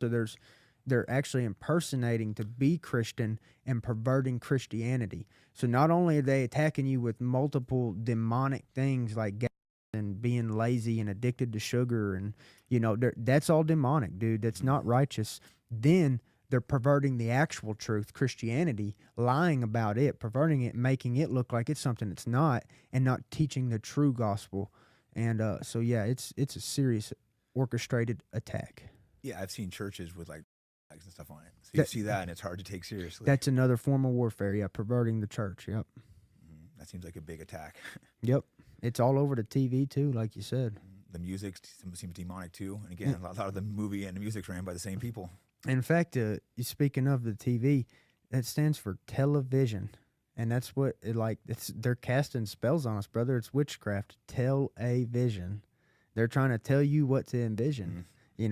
So they're actually impersonating to be Christian and perverting Christianity. So not only are they attacking you with multiple demonic things like and being lazy and addicted to sugar, and that's all demonic, dude. That's not righteous. Then they're perverting the actual truth, Christianity, lying about it, perverting it, making it look like it's something it's not, and not teaching the true gospel. And so yeah, it's a serious orchestrated attack. Yeah, I've seen churches with like flags and stuff on it. So you That, see that, and it's hard to take seriously. that's another form of warfare. Yeah, perverting the church. Yep. That seems like a big attack. Yep. It's all over the TV too, like you said. The music seems demonic too. And again, a lot of the movie and the music's ran by the same people. In fact, speaking of the TV, that stands for television, and that's what they're casting spells on us, brother. It's witchcraft. Tell-a-vision. They're trying to tell you what to envision, and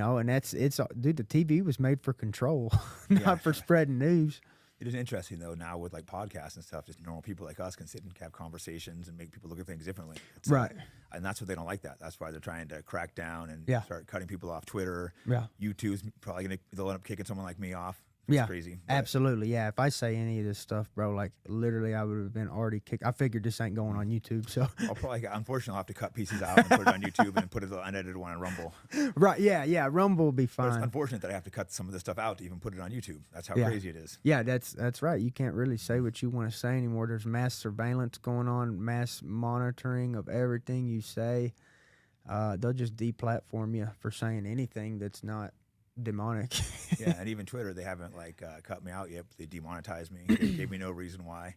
dude. The TV was made for control, not for spreading news. It is interesting though now with like podcasts and stuff. Just normal people like us can sit and have conversations and make people look at things differently. Right. And that's what they don't like. That's why they're trying to crack down and start cutting people off Twitter. Yeah. YouTube's probably they'll end up kicking someone like me off. It's crazy. Absolutely. Yeah. If I say any of this stuff, bro, like literally I would have been already kicked. I figured this ain't going on YouTube. So unfortunately, I'll have to cut pieces out and put it on YouTube and put it the unedited one on Rumble. Right. Yeah. Yeah. Rumble will be fine. But it's unfortunate that I have to cut some of this stuff out to even put it on YouTube. That's how crazy it is. Yeah. That's right. You can't really say what you want to say anymore. There's mass surveillance going on, mass monitoring of everything you say. They'll just deplatform you for saying anything that's not demonic. Yeah, and even Twitter, they haven't cut me out yet. But they demonetized me. They gave me no reason why,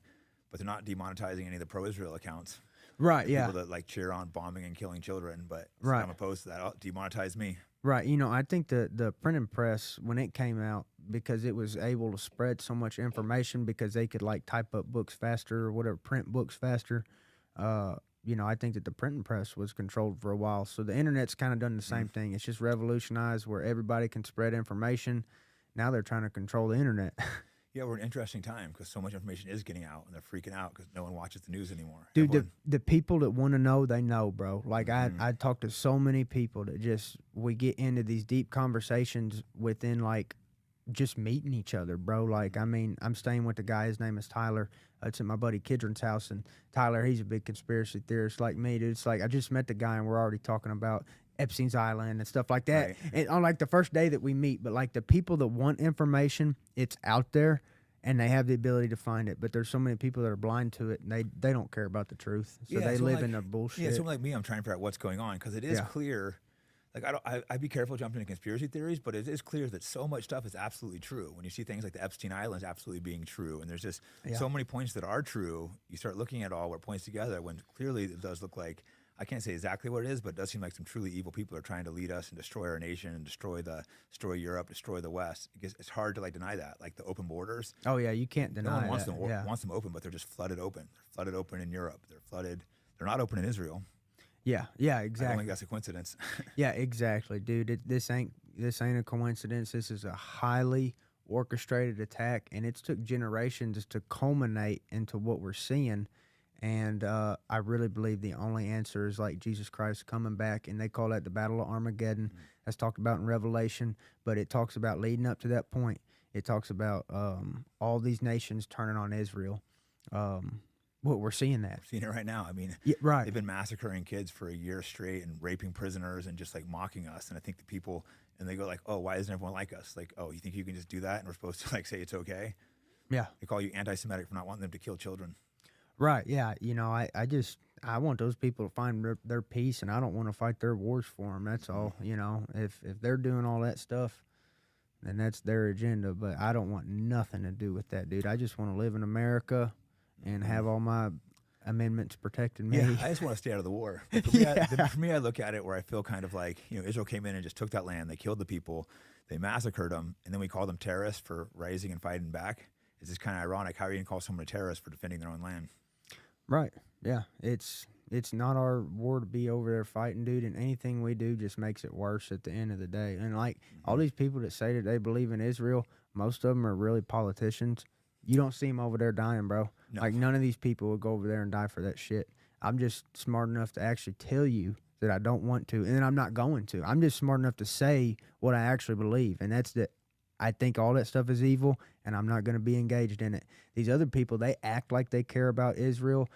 but they're not demonetizing any of the pro-Israel accounts. Right. The yeah. people that cheer on bombing and killing children, but right. I'm opposed to that. Demonetize me. Right. I think the printing press, when it came out, because it was able to spread so much information because they could type up books faster or whatever, print books faster. I think that the printing press was controlled for a while. So the internet's kind of done the same thing. It's just revolutionized where everybody can spread information. Now they're trying to control the internet. Yeah, we're in an interesting time because so much information is getting out and they're freaking out because no one watches the news anymore. Dude, the people that want to know, they know, bro. I talk to so many people that we get into these deep conversations within just meeting each other, bro. I'm staying with the guy. His name is Tyler. It's at my buddy Kidron's house, and Tyler, he's a big conspiracy theorist like me, dude. It's I just met the guy, and we're already talking about Epstein's Island and stuff like that. Right. And on the first day that we meet, but the people that want information, it's out there, and they have the ability to find it. But there's so many people that are blind to it, and they don't care about the truth, so they live in their bullshit. Yeah, someone like me, I'm trying to figure out what's going on because it is clear. I'd be careful jumping into conspiracy theories, but it is clear that so much stuff is absolutely true. When you see things like the Epstein Islands absolutely being true, and there's just so many points that are true, you start looking at all where it points together when clearly it does look like, I can't say exactly what it is, but it does seem like some truly evil people are trying to lead us and destroy our nation and destroy Europe, destroy the West. It's hard to deny that, the open borders. Oh yeah, you can't deny no one that. wants them open, but they're just flooded open. They're flooded open in Europe. They're not open in Israel. Yeah, exactly. I don't think that's a coincidence. Yeah, exactly, dude. This ain't a coincidence. This is a highly orchestrated attack, and it's took generations to culminate into what we're seeing. And I really believe the only answer is Jesus Christ coming back, and they call that the Battle of Armageddon. Mm-hmm. That's talked about in Revelation, but it talks about leading up to that point. It talks about all these nations turning on Israel. We're seeing that. We're seeing it right now. Right. They've been massacring kids for a year straight and raping prisoners and just mocking us. And I think the people, and they go oh, why isn't everyone like us? Oh, you think you can just do that and we're supposed to say it's okay? Yeah. They call you anti-Semitic for not wanting them to kill children. Right. Yeah. I want those people to find their peace, and I don't want to fight their wars for them. That's all. If they're doing all that stuff, then that's their agenda. But I don't want nothing to do with that, dude. I just want to live in America and have all my amendments protecting me. Yeah, I just want to stay out of the war. For me, I look at it where I feel kind of Israel came in and just took that land. They killed the people. They massacred them. And then we call them terrorists for rising and fighting back. It's just kind of ironic. How are you going to call someone a terrorist for defending their own land? Right. Yeah. It's not our war to be over there fighting, dude. And anything we do just makes it worse at the end of the day. And all these people that say that they believe in Israel, most of them are really politicians. You don't see them over there dying, bro. No. None of these people would go over there and die for that shit. I'm just smart enough to actually tell you that I don't want to, and then I'm not going to. I'm just smart enough to say what I actually believe, and that's that I think all that stuff is evil, and I'm not going to be engaged in it. These other people, they act like they care about Israel.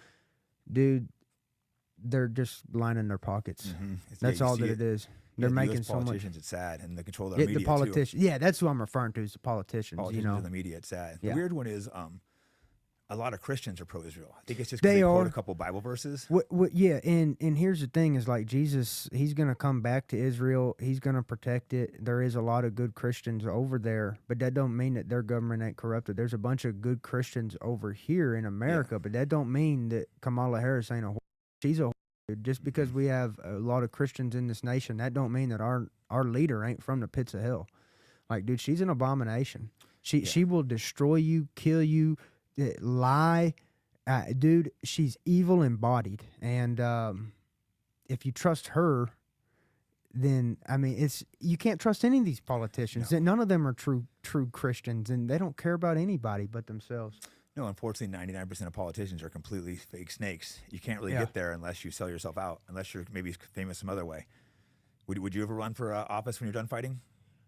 Dude, they're just lining their pockets. That's all that it is. They're making so much. Politicians, it's sad, and they control the media the politicians. too. Yeah, that's who I'm referring to, is the politicians. Politicians and the media, it's sad. The weird one is a lot of Christians are pro-Israel. I think it's just they quote a couple Bible verses. Yeah, and here's the thing: is like Jesus, he's gonna come back to Israel. He's gonna protect it. There is a lot of good Christians over there, but that don't mean that their government ain't corrupted. There's a bunch of good Christians over here in America, but that don't mean that Kamala Harris ain't a whore. She's a whore. Just because we have a lot of Christians in this nation, that don't mean that our leader ain't from the pits of hell. Like, dude, she's an abomination. She will destroy you, kill you, lie. Dude, she's evil embodied. And if you trust her, then, I mean, you can't trust any of these politicians. No. None of them are true Christians, and they don't care about anybody but themselves. No, unfortunately, 99% of politicians are completely fake snakes. You can't really get there unless you sell yourself out, unless you're maybe famous some other way. Would you ever run for office when you're done fighting?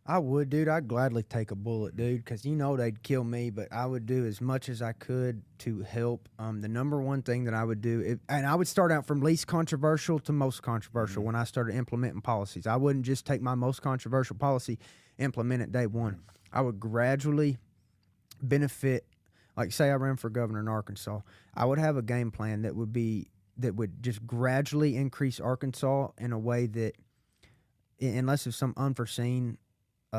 I would, dude. I'd gladly take a bullet, dude, because they'd kill me, but I would do as much as I could to help. The number one thing that I would do, and I would start out from least controversial to most controversial when I started implementing policies. I wouldn't just take my most controversial policy, implement it day one. I would gradually benefit. Like, say I ran for governor in Arkansas, I would have a game plan that would just gradually increase Arkansas in a way that, unless if some unforeseen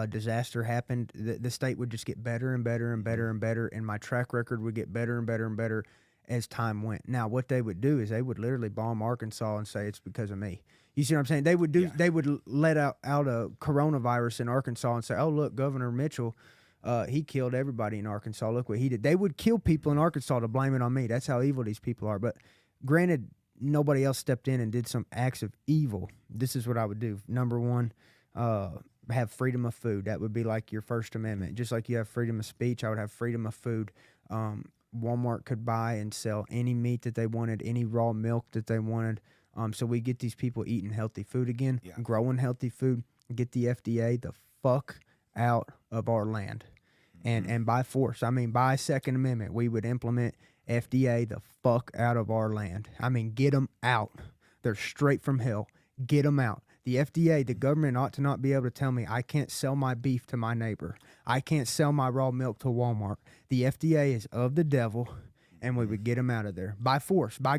disaster happened, the state would just get better and better and better and better, and my track record would get better and better and better as time went. Now, what they would do is they would literally bomb Arkansas and say it's because of me. You see what I'm saying? They would They would let out a coronavirus in Arkansas and say, oh, look, Governor Mitchell, he killed everybody in Arkansas. Look what he did. They would kill people in Arkansas to blame it on me. That's how evil these people are. But granted, nobody else stepped in and did some acts of evil. This is what I would do. Number one, have freedom of food. That would be like your First Amendment. Just like you have freedom of speech, I would have freedom of food. Walmart could buy and sell any meat that they wanted, any raw milk that they wanted. So we get these people eating healthy food again, growing healthy food, get the FDA the fuck out of our land. And by force, I mean by Second Amendment, we would implement FDA the fuck out of our land. I mean, get them out. They're straight from hell. Get them out. The FDA, the government ought to not be able to tell me I can't sell my beef to my neighbor. I can't sell my raw milk to Walmart. The FDA is of the devil, and we would get them out of there by force, by